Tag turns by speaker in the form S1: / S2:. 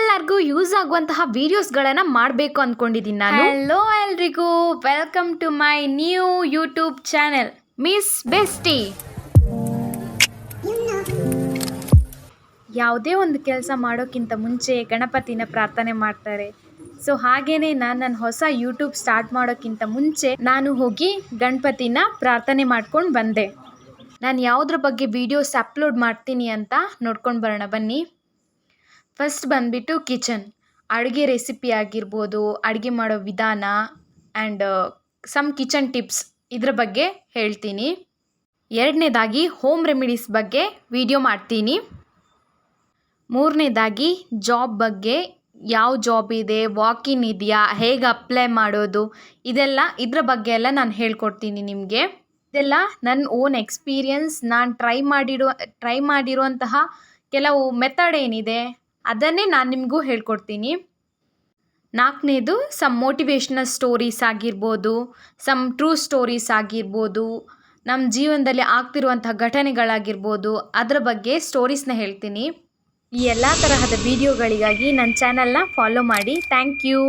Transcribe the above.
S1: ನಿಮ್ಮೆಲ್ಲರಿಗೂ ಯೂಸ್ ಆಗುವಂತಹ ವಿಡಿಯೋಸ್ಗಳನ್ನು ಮಾಡಬೇಕು ಅಂದ್ಕೊಂಡಿದ್ದೀನಿ ನಾನು. ಹಲೋ ಎಲ್ರಿಗೂ, welcome to my new YouTube channel miss bestie. ಯಾವುದೇ ಒಂದು ಕೆಲಸ ಮಾಡೋಕ್ಕಿಂತ ಮುಂಚೆ ಗಣಪತಿನ ಪ್ರಾರ್ಥನೆ ಮಾಡ್ತಾರೆ. ಸೊ ಹಾಗೇನೆ ನನ್ನ ಹೊಸ ಯೂಟ್ಯೂಬ್ ಸ್ಟಾರ್ಟ್ ಮಾಡೋಕ್ಕಿಂತ ಮುಂಚೆ ನಾನು ಹೋಗಿ ಗಣಪತಿನ ಪ್ರಾರ್ಥನೆ ಮಾಡ್ಕೊಂಡು ಬಂದೆ. ನಾನು ಯಾವುದ್ರ ಬಗ್ಗೆ ವೀಡಿಯೋಸ್ ಅಪ್ಲೋಡ್ ಮಾಡ್ತೀನಿ ಅಂತ ನೋಡ್ಕೊಂಡು ಬರೋಣ ಬನ್ನಿ. ಫಸ್ಟ್ ಬಂದುಬಿಟ್ಟು ಕಿಚನ್, ಅಡುಗೆ ರೆಸಿಪಿ ಆಗಿರ್ಬೋದು, ಅಡುಗೆ ಮಾಡೋ ವಿಧಾನ ಆ್ಯಂಡ್ ಸಮ್ ಕಿಚನ್ ಟಿಪ್ಸ್ ಇದ್ರ ಬಗ್ಗೆ ಹೇಳ್ತೀನಿ. ಎರಡನೇದಾಗಿ ಹೋಮ್ ರೆಮಿಡೀಸ್ ಬಗ್ಗೆ ವಿಡಿಯೋ ಮಾಡ್ತೀನಿ. ಮೂರನೇದಾಗಿ ಜಾಬ್ ಬಗ್ಗೆ, ಯಾವ ಜಾಬ್ ಇದೆ, ವಾಕಿನ್ ಇದೆಯಾ, ಹೇಗೆ ಅಪ್ಲೈ ಮಾಡೋದು, ಇದ್ರ ಬಗ್ಗೆ ಎಲ್ಲ ನಾನು ಹೇಳ್ಕೊಡ್ತೀನಿ ನಿಮಗೆ. ಇದೆಲ್ಲ ನನ್ನ ಓನ್ ಎಕ್ಸ್ಪೀರಿಯನ್ಸ್, ನಾನು ಟ್ರೈ ಮಾಡಿರುವಂತಹ ಕೆಲವು ಮೆಥಡ್ ಏನಿದೆ ಅದನ್ನೇ ನಾನು ನಿಮಗೂ ಹೇಳ್ಕೊಡ್ತೀನಿ. ನಾಲ್ಕನೇದು ಸಮ್ ಮೋಟಿವೇಶ್ನಲ್ ಸ್ಟೋರೀಸ್ ಆಗಿರ್ಬೋದು, ಸಮ್ ಟ್ರೂ ಸ್ಟೋರೀಸ್ ಆಗಿರ್ಬೋದು, ನಮ್ಮ ಜೀವನದಲ್ಲಿ ಆಗ್ತಿರುವಂತಹ ಘಟನೆಗಳಾಗಿರ್ಬೋದು, ಅದರ ಬಗ್ಗೆ ಸ್ಟೋರೀಸ್ನ ಹೇಳ್ತೀನಿ. ಈ ಎಲ್ಲ ತರಹದ ವಿಡಿಯೋಗಳಿಗಾಗಿ ನನ್ನ ಚಾನಲ್ನ ಫಾಲೋ ಮಾಡಿ. Thank you.